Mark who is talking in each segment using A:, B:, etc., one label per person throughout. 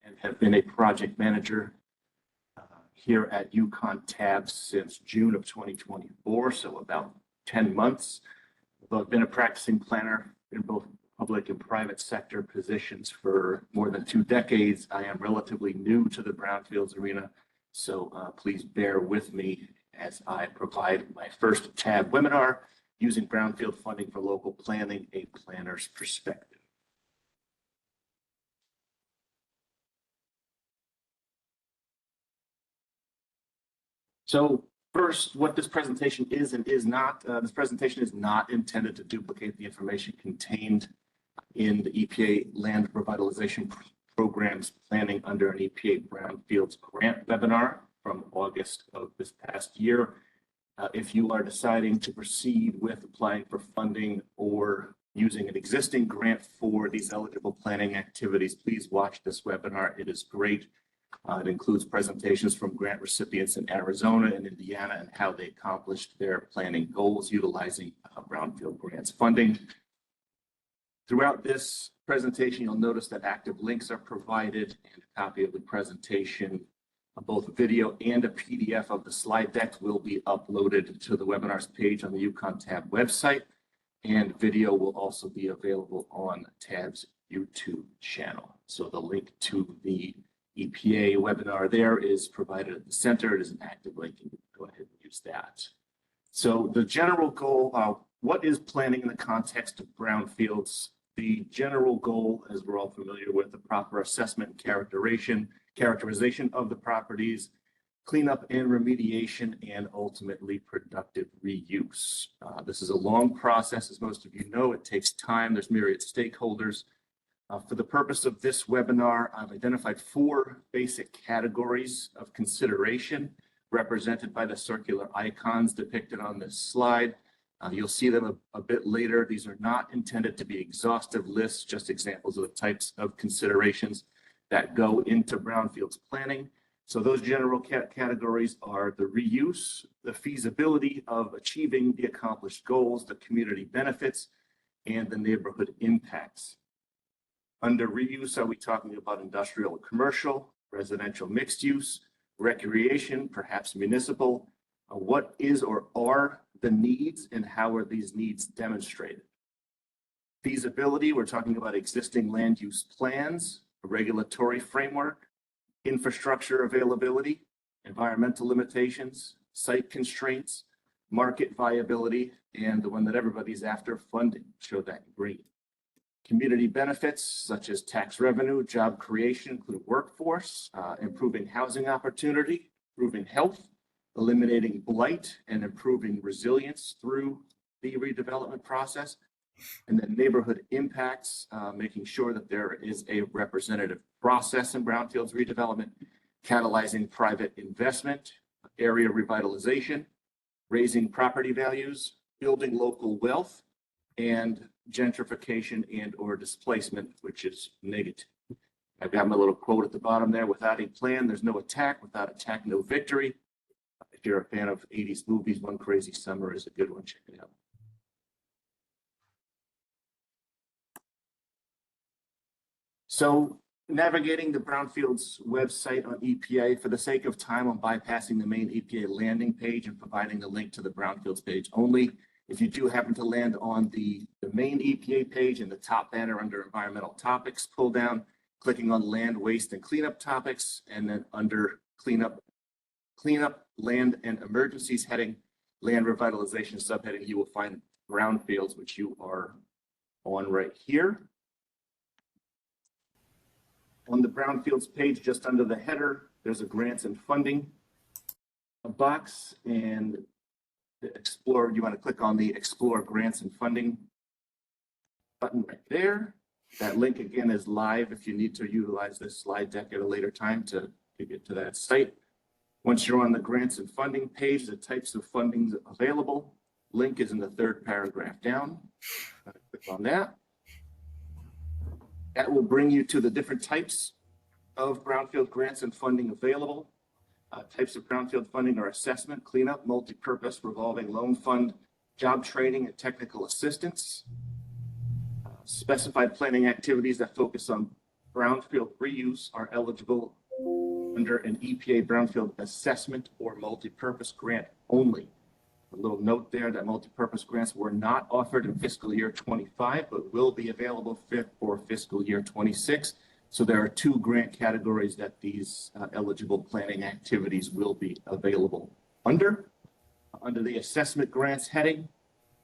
A: and have been a project manager here at UConn TAB since June of 2024, so about 10 months. Although I've been a practicing planner in both public and private sector positions for more than 2 decades, I am relatively new to the Brownfields arena, so please bear with me as I provide my first TAB webinar using Brownfield funding for local planning, a planner's perspective. So first, what this presentation is and is not. This presentation is not intended to duplicate the information contained in the EPA Land Revitalization Program's planning under an EPA Brownfields grant webinar from August of this past year. If you are deciding to proceed with applying for funding or using an existing grant for these eligible planning activities, please watch this webinar. It is great. It includes presentations from grant recipients in Arizona and Indiana and how they accomplished their planning goals utilizing Brownfield grants funding. Throughout this presentation, you'll notice that active links are provided and a copy of the presentation, both video and a PDF of the slide deck will be uploaded to the webinars page on the UConn TAB website, and video will also be available on TAB's YouTube channel. So the link to the EPA webinar there is provided at the center. It is an active link, and you can go ahead and use that. So the general goal, what is planning in the context of brownfields? The general goal, as we're all familiar with, the proper assessment and characterization of the properties, cleanup and remediation, and ultimately productive reuse. This is a long process, as most of you know. It takes time. There's myriad stakeholders. For the purpose of this webinar, I've identified 4 basic categories of consideration represented by the circular icons depicted on this slide. You'll see them a bit later. These are not intended to be exhaustive lists, just examples of the types of considerations that go into brownfields planning. So those general categories are the reuse, the feasibility of achieving the accomplished goals, the community benefits, and the neighborhood impacts. Under reuse, are we talking about industrial or commercial, residential mixed use, recreation, perhaps municipal? What is or are the needs and how are these needs demonstrated? Feasibility, we're talking about existing land use plans, a regulatory framework, infrastructure availability, environmental limitations, site constraints, market viability, and the one that everybody's after, funding, show that in green. Community benefits such as tax revenue, job creation, including workforce, improving housing opportunity, improving health, eliminating blight, and improving resilience through the redevelopment process. And then neighborhood impacts, making sure that there is a representative process in brownfields redevelopment, catalyzing private investment, area revitalization, raising property values, building local wealth, and gentrification and or displacement, which is negative. I've got my little quote at the bottom there: without a plan, there's no attack. Without attack, no victory. If you're a fan of 80s movies, One Crazy Summer is a good one. Check it out. So navigating the Brownfields website on EPA, for the sake of time, I'm bypassing the main EPA landing page and providing the link to the Brownfields page only. If you do happen to land on the main EPA page in the top banner under environmental topics, pull down, clicking on land, waste, and cleanup topics, and then under cleanup, land and emergencies heading, land revitalization subheading, you will find brownfields, which you are on right here. On the brownfields page, just under the header, there's a grants and funding box, and explore, you want to click on the explore grants and funding button right there. That link again is live if you need to utilize this slide deck at a later time to get to that site. Once you're on the grants and funding page, the types of funding available, link is in the 3rd paragraph down. Click on that. That will bring you to the different types of brownfield grants and funding available. Types of brownfield funding are assessment, cleanup, multi-purpose, revolving loan fund, job training, and technical assistance. Specified planning activities that focus on brownfield reuse are eligible under an EPA brownfield assessment or multipurpose grant only. A little note there that multipurpose grants were not offered in fiscal year 25, but will be available for fiscal year 26. So there are two grant categories that these eligible planning activities will be available under. Under the assessment grants heading,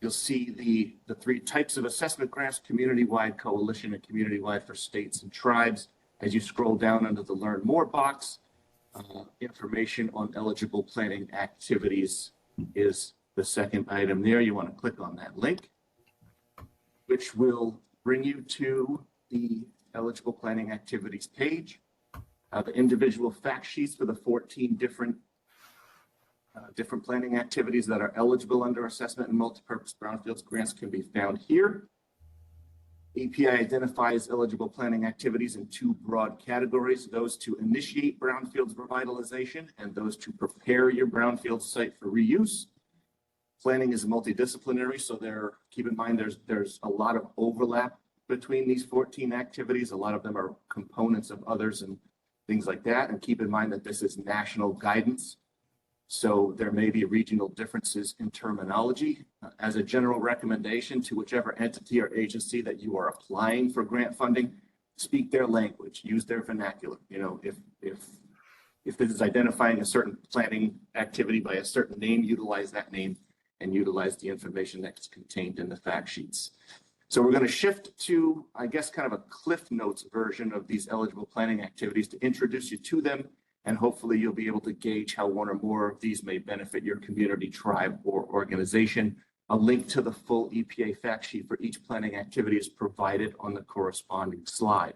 A: you'll see the three types of assessment grants: community-wide, coalition, and community-wide for states and tribes. As you scroll down under the Learn More box, information on eligible planning activities is the second item there. You want to click on that link, which will bring you to the eligible planning activities page. The individual fact sheets for the 14 different planning activities that are eligible under assessment and multipurpose brownfields grants can be found here. EPA identifies eligible planning activities in two broad categories: those to initiate brownfields revitalization and those to prepare your brownfield site for reuse. Planning is multidisciplinary, so keep in mind there's a lot of overlap between these 14 activities. A lot of them are components of others and things like that. And keep in mind that this is national guidance, so there may be regional differences in terminology. As a general recommendation to whichever entity or agency that you are applying for grant funding, speak their language, use their vernacular. You know, if this is identifying a certain planning activity by a certain name, utilize that name and utilize the information that's contained in the fact sheets. So we're going to shift to, I guess, kind of a Cliff Notes version of these eligible planning activities to introduce you to them, and hopefully you'll be able to gauge how one or more of these may benefit your community, tribe, or organization. A link to the full EPA fact sheet for each planning activity is provided on the corresponding slide.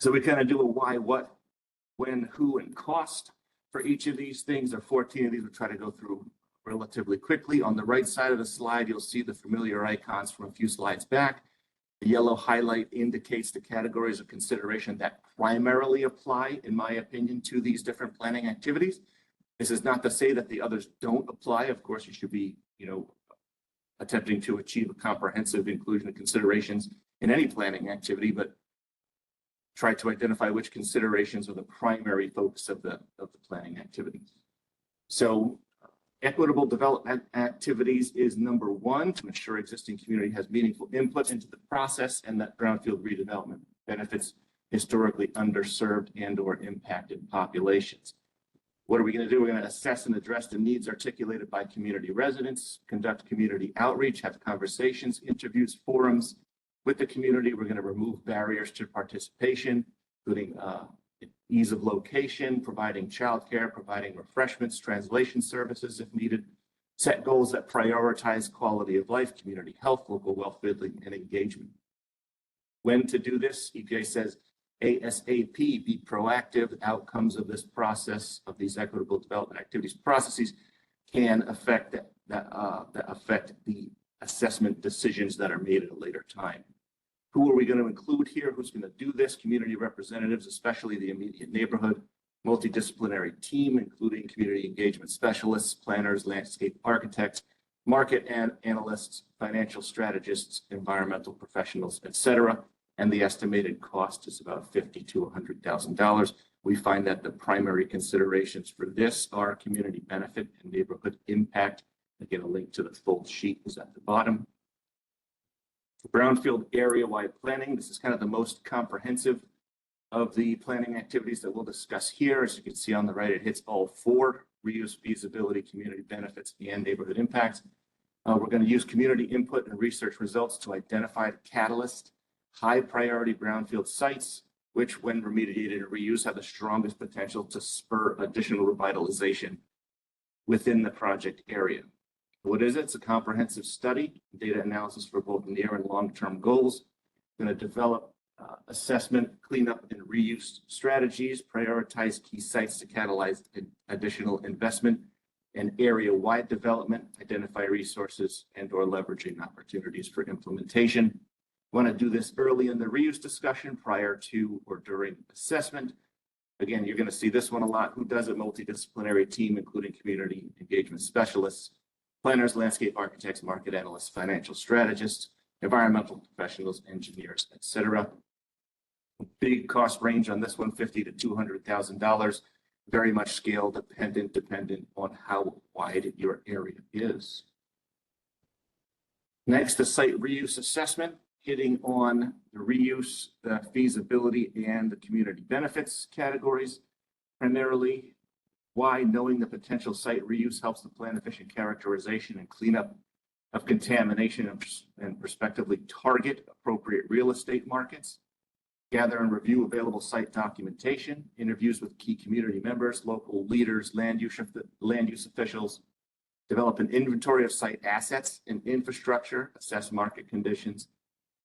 A: So we kind of do a why, what, when, who, and cost for each of these things. There are 14 of these. We'll try to go through relatively quickly. On the right side of the slide, you'll see the familiar icons from a few slides back. The yellow highlight indicates the categories of consideration that primarily apply, in my opinion, to these different planning activities. This is not to say that the others don't apply. Of course, you should be, attempting to achieve a comprehensive inclusion of considerations in any planning activity, but try to identify which considerations are the primary focus of the planning activities. So equitable development activities is number one, to ensure existing community has meaningful input into the process and that brownfield redevelopment benefits historically underserved and/or impacted populations. What are we going to do? We're going to assess and address the needs articulated by community residents, conduct community outreach, have conversations, interviews, forums with the community. We're going to remove barriers to participation, including ease of location, providing childcare, providing refreshments, translation services if needed, set goals that prioritize quality of life, community health, local wealth building, and engagement. When to do this, EPA says ASAP, be proactive. The outcomes of this process, of these equitable development activities processes, can affect the assessment decisions that are made at a later time. Who are we going to include here? Who's going to do this? Community representatives, especially the immediate neighborhood, multidisciplinary team, including community engagement specialists, planners, landscape architects, market and analysts, financial strategists, environmental professionals, etc. And the estimated cost is about $50,000 to $100,000. We find that the primary considerations for this are community benefit and neighborhood impact. Again, a link to the full sheet is at the bottom. Brownfield area-wide planning. This is kind of the most comprehensive of the planning activities that we'll discuss here. As you can see on the right, it hits all four: reuse, feasibility, community benefits, and neighborhood impacts. We're going to use community input and research results to identify the catalyst, high priority brownfield sites, which when remediated and reused have the strongest potential to spur additional revitalization within the project area. What is it? It's a comprehensive study, data analysis for both near and long-term goals. We're going to develop assessment, cleanup, and reuse strategies, prioritize key sites to catalyze additional investment and area-wide development, identify resources and/or leveraging opportunities for implementation. We want to do this early in the reuse discussion prior to or during assessment. Again, you're going to see this one a lot. Who does it? Multidisciplinary team, including community engagement specialists, planners, landscape architects, market analysts, financial strategists, environmental professionals, engineers, etc. Big cost range on this one, $50,000 to $200,000. Very much scale dependent on how wide your area is. Next, the site reuse assessment, hitting on the reuse, the feasibility, and the community benefits categories. Primarily, why knowing the potential site reuse helps the plan efficient characterization and cleanup of contamination and prospectively target appropriate real estate markets. Gather and review available site documentation, interviews with key community members, local leaders, land use officials, develop an inventory of site assets and infrastructure, assess market conditions,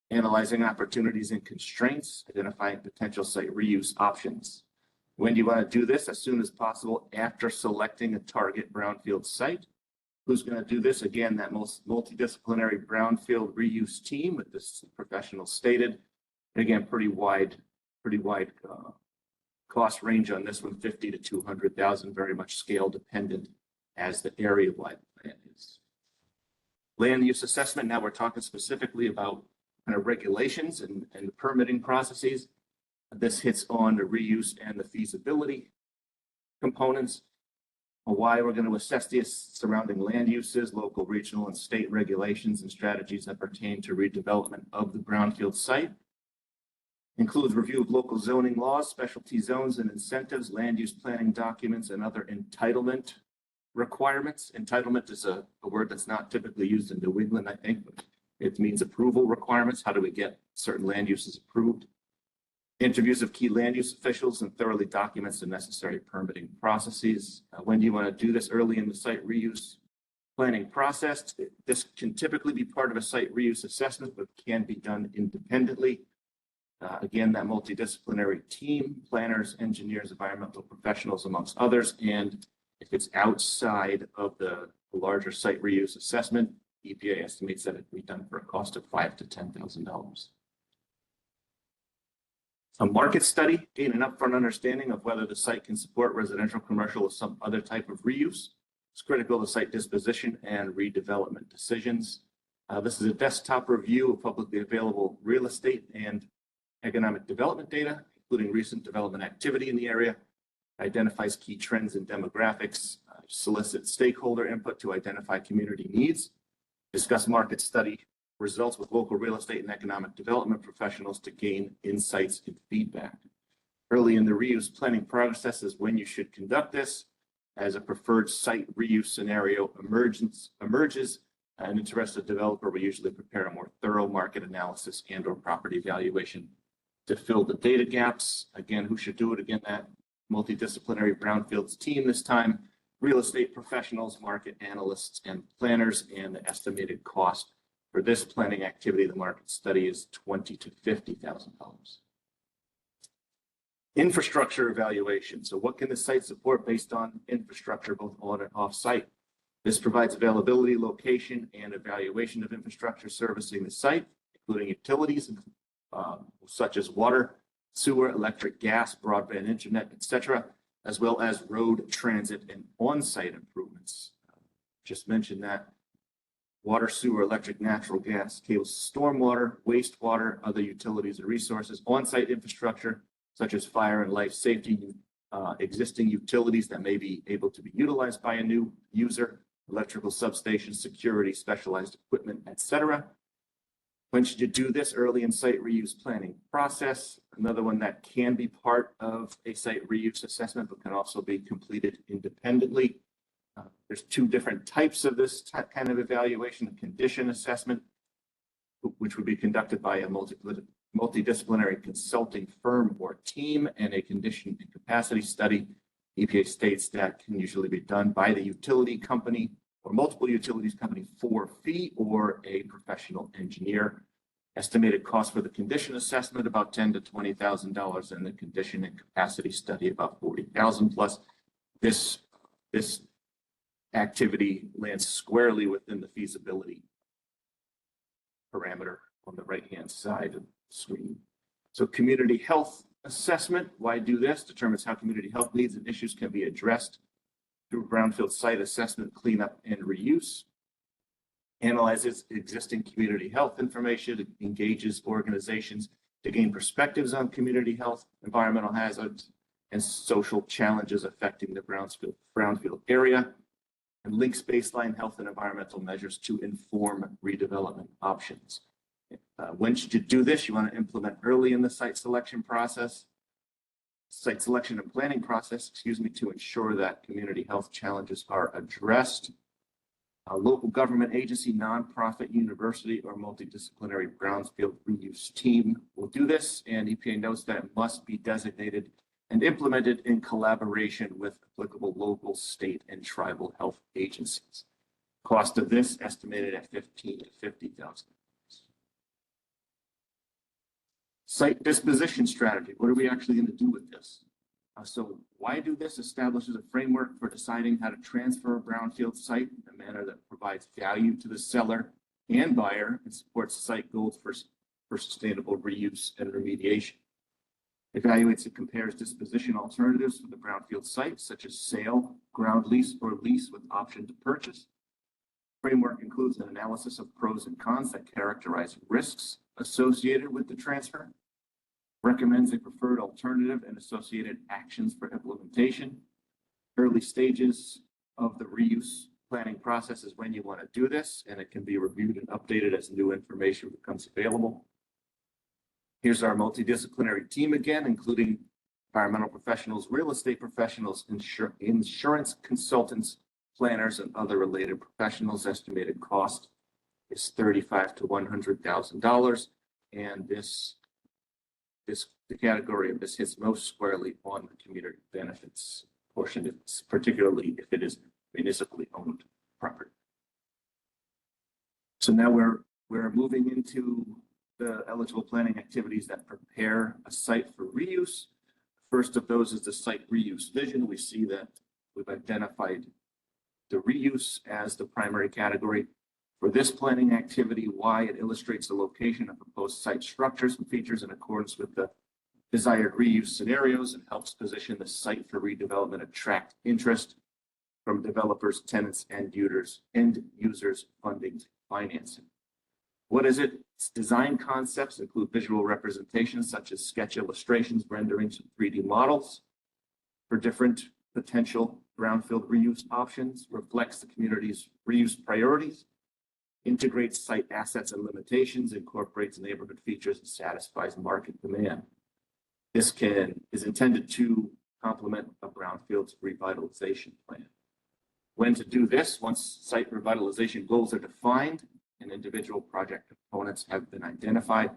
A: analyzing opportunities and constraints, identifying potential site reuse options. When do you want to do this? As soon as possible after selecting a target brownfield site. Who's going to do this? Again, that most multidisciplinary brownfield reuse team with this professional stated. Again, pretty wide cost range on this one, $50,000 to $200,000, very much scale dependent as the area-wide plan is. Land use assessment. Now we're talking specifically about kind of regulations and permitting processes. This hits on the reuse and the feasibility components. Why we're going to assess the surrounding land uses, local, regional, and state regulations and strategies that pertain to redevelopment of the brownfield site. Includes review of local zoning laws, specialty zones and incentives, land use planning documents, and other entitlement requirements. Entitlement is a word that's not typically used in New England, I think, but it means approval requirements. How do we get certain land uses approved? Interviews of key land use officials and thoroughly documents the necessary permitting processes. When do you want to do this? Early in the site reuse planning process. This can typically be part of a site reuse assessment, but can be done independently. Again, that multidisciplinary team, planners, engineers, environmental professionals, amongst others. And if it's outside of the larger site reuse assessment, EPA estimates that it can be done for a cost of $5,000 to $10,000. A market study, gain an upfront understanding of whether the site can support residential, commercial, or some other type of reuse. It's critical to site disposition and redevelopment decisions. This is a desktop review of publicly available real estate and economic development data, including recent development activity in the area, identifies key trends and demographics, solicits stakeholder input to identify community needs, discuss market study results with local real estate and economic development professionals to gain insights and feedback. Early in the reuse planning process is when you should conduct this. As a preferred site reuse scenario emerges, an interested developer will usually prepare a more thorough market analysis and or property valuation to fill the data gaps. Again, who should do it? Again, that multidisciplinary brownfields team this time, real estate professionals, market analysts, and planners, and the estimated cost for this planning activity, the market study, is $20,000 to $50,000. Infrastructure evaluation. So what can the site support based on infrastructure, both on and off site? This provides availability, location, and evaluation of infrastructure servicing the site, including utilities such as water, sewer, electric, gas, broadband, internet, etc., as well as road, transit, and on-site improvements. Just mentioned that. Water, sewer, electric, natural gas, cables, stormwater, wastewater, other utilities and resources, on-site infrastructure, such as fire and life safety, existing utilities that may be able to be utilized by a new user, electrical substations, security, specialized equipment, etc. When should you do this? Early in site reuse planning process. Another one that can be part of a site reuse assessment, but can also be completed independently. There's two different types of this kind of evaluation: a condition assessment, which would be conducted by a multidisciplinary consulting firm or team, and a condition and capacity study. EPA states that can usually be done by the utility company or multiple utilities company for fee or a professional engineer. Estimated cost for the condition assessment about $10,000 to $20,000, and the condition and capacity study about $40,000 plus. This activity lands squarely within the feasibility parameter on the right-hand side of the screen. So community health assessment, why do this? Determines how community health needs and issues can be addressed through brownfield site assessment, cleanup, and reuse. Analyzes existing community health information, engages organizations to gain perspectives on community health, environmental hazards, and social challenges affecting the Brownfield area, and links baseline health and environmental measures to inform redevelopment options. When should you do this? You want to implement early in the site selection and planning process, to ensure that community health challenges are addressed. A local government agency, nonprofit, university, or multidisciplinary brownfield reuse team will do this, and EPA notes that it must be designated and implemented in collaboration with applicable local, state, and tribal health agencies. Cost of this estimated at $15,000 to $50,000. Site disposition strategy. What are we actually going to do with this? So why do this? Establishes a framework for deciding how to transfer a brownfield site in a manner that provides value to the seller and buyer and supports site goals for sustainable reuse and remediation. Evaluates and compares disposition alternatives for the brownfield site, such as sale, ground lease, or lease with option to purchase. Framework includes an analysis of pros and cons that characterize risks associated with the transfer. Recommends a preferred alternative and associated actions for implementation. Early stages of the reuse planning process is when you want to do this, and it can be reviewed and updated as new information becomes available. Here's our multidisciplinary team again, including environmental professionals, real estate professionals, insurance consultants, planners, and other related professionals. Estimated cost is $35,000 to $100,000, and the category of this hits most squarely on the community benefits portion, particularly if it is municipally owned property. So now we're moving into the eligible planning activities that prepare a site for reuse. First of those is the site reuse vision. We see that we've identified the reuse as the primary category for this planning activity. Why? It illustrates the location of proposed site structures and features in accordance with the desired reuse scenarios and helps position the site for redevelopment, attract interest from developers, tenants, and users funding financing. What is it? Its design concepts include visual representations such as sketch illustrations, renderings, and 3D models for different potential brownfield reuse options, reflects the community's reuse priorities, integrates site assets and limitations, incorporates neighborhood features, and satisfies market demand. This is intended to complement a brownfields revitalization plan. When to do this? Once site revitalization goals are defined and individual project components have been identified,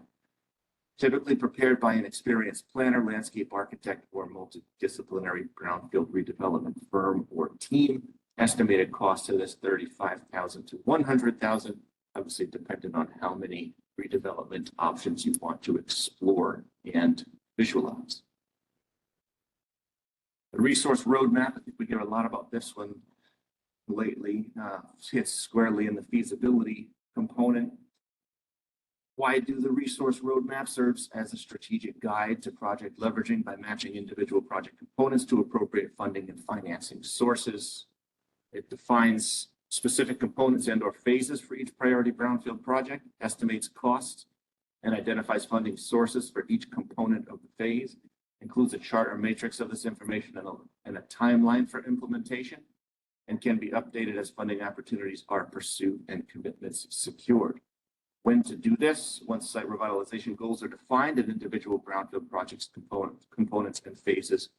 A: typically prepared by an experienced planner, landscape architect, or multidisciplinary brownfield redevelopment firm or team. Estimated cost of this $35,000 to $100,000, obviously dependent on how many redevelopment options you want to explore and visualize. The resource roadmap, I think we hear a lot about this one lately, hits squarely in the feasibility component. Why do the resource roadmap? Serves as a strategic guide to project leveraging by matching individual project components to appropriate funding and financing sources. It defines specific components and/or phases for each priority brownfield project, estimates costs, and identifies funding sources for each component of the phase, includes a chart or matrix of this information and a timeline for implementation, and can be updated as funding opportunities are pursued and commitments secured. When to do this? Once site revitalization goals are defined and individual brownfield projects components and phases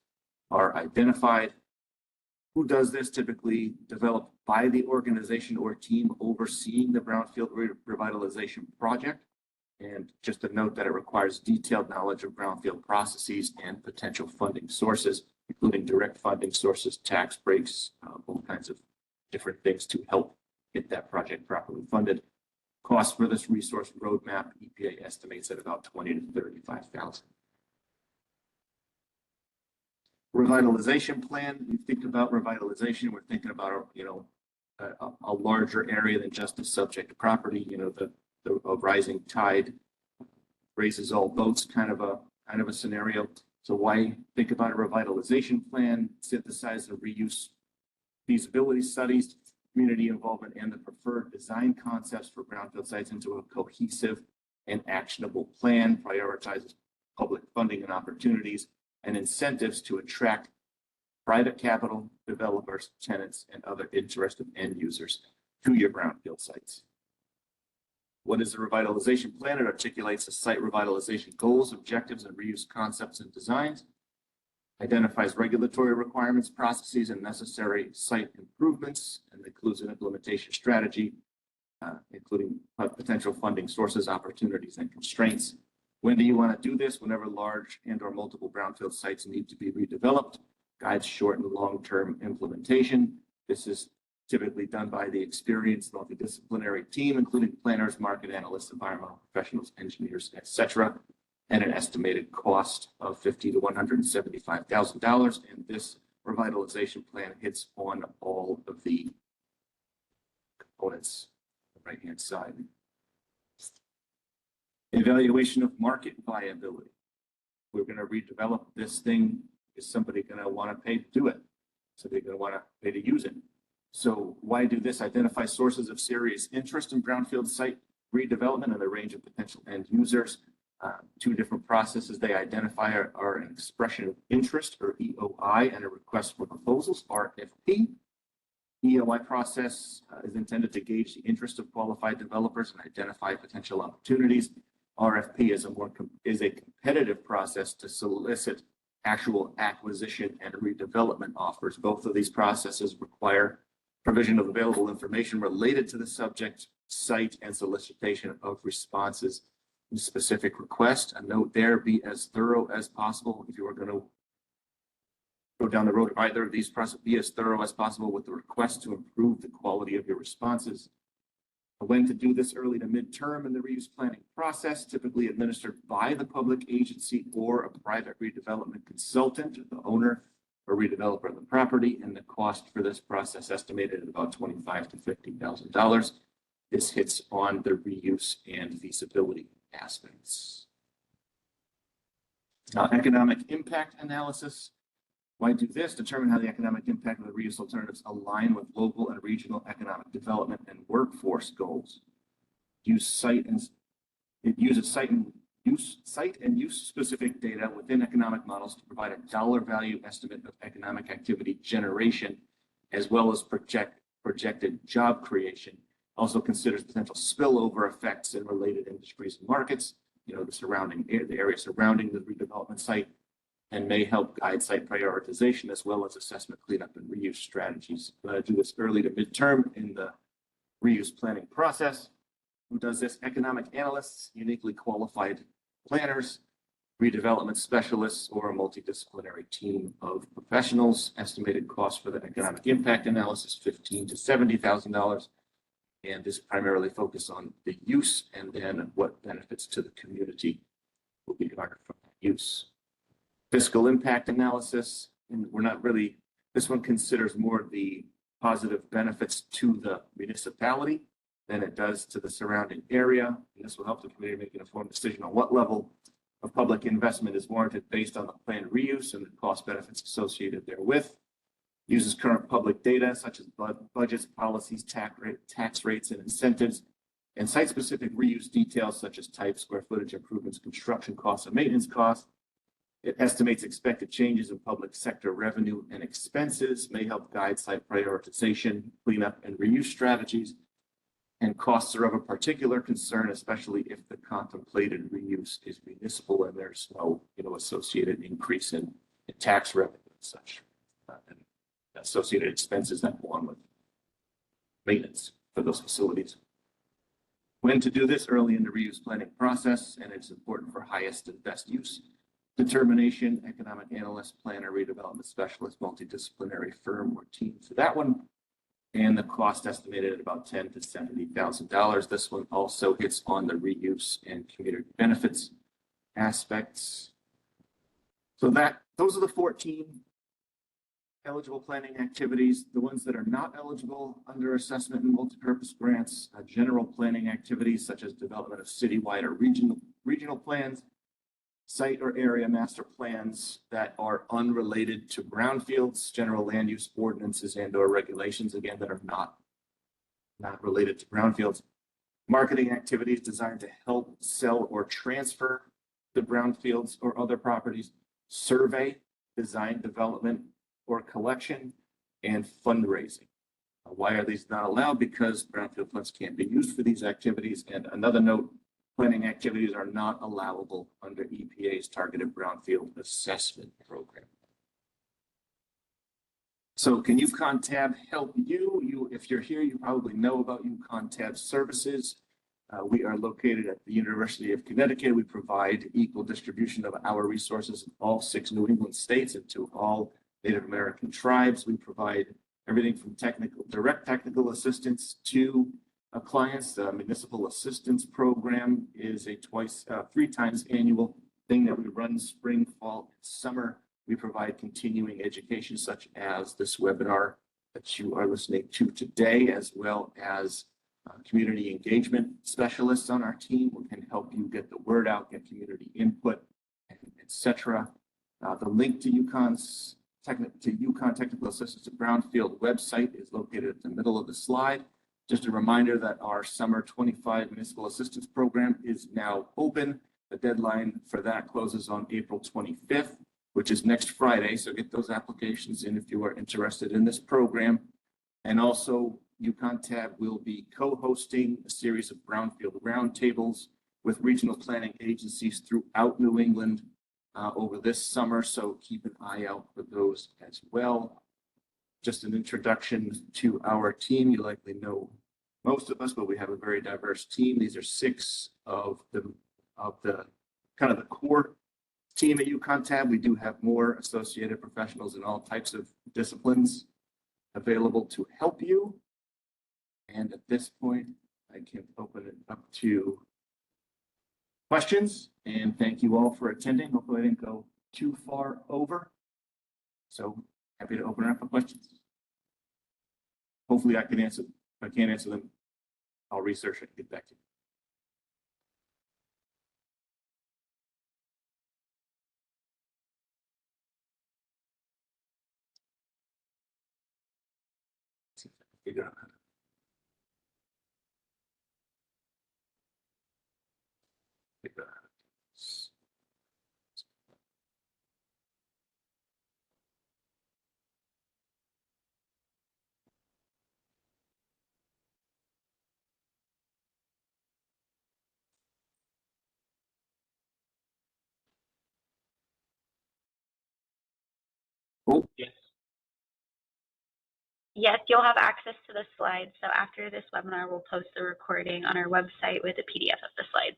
A: are identified. Who does this? Typically developed by the organization or team overseeing the brownfield revitalization project. And just a note that it requires detailed knowledge of brownfield processes and potential funding sources, including direct funding sources, tax breaks, all kinds of different things to help get that project properly funded. Cost for this resource roadmap, EPA estimates at about $20,000 to $35,000. Revitalization plan. We think about revitalization. We're thinking about a larger area than just the subject property. The rising tide raises all boats kind of a scenario. So why think about a revitalization plan? Synthesize the reuse feasibility studies, community involvement, and the preferred design concepts for brownfield sites into a cohesive and actionable plan, prioritizes public funding and opportunities and incentives to attract private capital, developers, tenants, and other interested end users to your brownfield sites. What is a revitalization plan? It articulates the site revitalization goals, objectives, and reuse concepts and designs, identifies regulatory requirements, processes, and necessary site improvements, and includes an implementation strategy, including potential funding sources, opportunities, and constraints. When do you want to do this? Whenever large and/or multiple brownfield sites need to be redeveloped, guides short and long-term implementation. This is typically done by the experienced multidisciplinary team, including planners, market analysts, environmental professionals, engineers, etc., and an estimated cost of $50,000 to $175,000. And this revitalization plan hits on all of the components on the right-hand side. Evaluation of market viability. We're going to redevelop this thing. Is somebody going to want to pay to do it? Somebody going to want to pay to use it? So why do this? Identify sources of serious interest in brownfield site redevelopment and a range of potential end users. Two different processes they identify are an expression of interest, or EOI, and a request for proposals, RFP. EOI process is intended to gauge the interest of qualified developers and identify potential opportunities. RFP is a competitive process to solicit actual acquisition and redevelopment offers. Both of these processes require provision of available information related to the subject site and solicitation of responses to specific request. A note there: be as thorough as possible. If you are going to go down the road of either of these processes, be as thorough as possible with the request to improve the quality of your responses. When to do this: early to midterm in the reuse planning process, typically administered by the public agency or a private redevelopment consultant, the owner or redeveloper of the property, and the cost for this process estimated at about $25,000 to $50,000. This hits on the reuse and feasibility aspects. Economic impact analysis. Why do this? Determine how the economic impact of the reuse alternatives align with local and regional economic development and workforce goals. Use site and use specific data within economic models to provide a dollar value estimate of economic activity generation, as well as projected job creation. Also considers potential spillover effects in related industries and markets, the area surrounding the redevelopment site, and may help guide site prioritization as well as assessment, cleanup, and reuse strategies. I'm going to do this early to midterm in the reuse planning process. Who does this? Economic analysts, uniquely qualified planners, redevelopment specialists, or a multidisciplinary team of professionals. Estimated cost for the economic impact analysis, $15,000 to $70,000. And this primarily focused on the use and then what benefits to the community will be garnered from that use. Fiscal impact analysis, and this one considers more the positive benefits to the municipality than it does to the surrounding area. And this will help the community make an informed decision on what level of public investment is warranted based on the planned reuse and the cost benefits associated therewith. Uses current public data such as budgets, policies, tax rates, and incentives, and site-specific reuse details such as type, square footage improvements, construction costs, and maintenance costs. It estimates expected changes in public sector revenue and expenses, may help guide site prioritization, cleanup, and reuse strategies. And costs are of a particular concern, especially if the contemplated reuse is municipal and there's no associated increase in tax revenue and such, and associated expenses that go on with maintenance for those facilities. When to do this: early in the reuse planning process, and it's important for highest and best use determination. Economic analyst, planner, redevelopment specialist, multidisciplinary firm or team for that one. And the cost estimated at about $10,000 to $70,000. This one also hits on the reuse and community benefits aspects. So those are the 14 eligible planning activities. The ones that are not eligible under assessment and multipurpose grants: general planning activities such as development of citywide or regional plans, site or area master plans that are unrelated to brownfields, general land use ordinances and/or regulations, again, that are not related to brownfields, Marketing activities designed to help sell or transfer the brownfields or other properties. Survey, design, development, or collection, and fundraising. Why are these not allowed? Because brownfield funds can't be used for these activities. And another note, planning activities are not allowable under EPA's targeted brownfield assessment program. So can UConn Tab help you? If you're here, you probably know about UConn Tab services. We are located at the University of Connecticut. We provide equal distribution of our resources in all 6 New England states and to all Native American tribes. We provide everything from direct technical assistance to clients. The Municipal Assistance Program is a 3 times annual thing that we run spring, fall, and summer. We provide continuing education such as this webinar that you are listening to today, as well as community engagement specialists on our team who can help you get the word out, get community input, etc. The link to UConn Technical Assistance at Brownfield website is located at the middle of the slide. Just a reminder that our summer 25 municipal assistance program is now open. The deadline for that closes on April 25th, which is next Friday. So get those applications in if you are interested in this program. And also UConn Tab will be co-hosting a series of Brownfield roundtables with regional planning agencies throughout New England over this summer. So keep an eye out for those as well. Just an introduction to our team. You likely know most of us, but we have a very diverse team. These are 6 of the kind of the core team at UConn Tab. We do have more associated professionals in all types of disciplines available to help you. And at this point, I can open it up to questions. And thank you all for attending. Hopefully I didn't go too far over. So happy to open it up for questions. Hopefully I can answer. If I can't answer them, I'll research it and get back to you. See if I can figure out how to. Figure out how to do this. Oh, yes.
B: Yes, you'll have access to the slides. So after this webinar, we'll post the recording on our website with a PDF of the slides.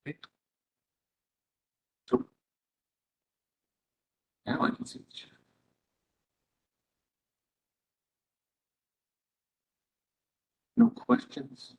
A: Okay. So now I can see the chat. No questions?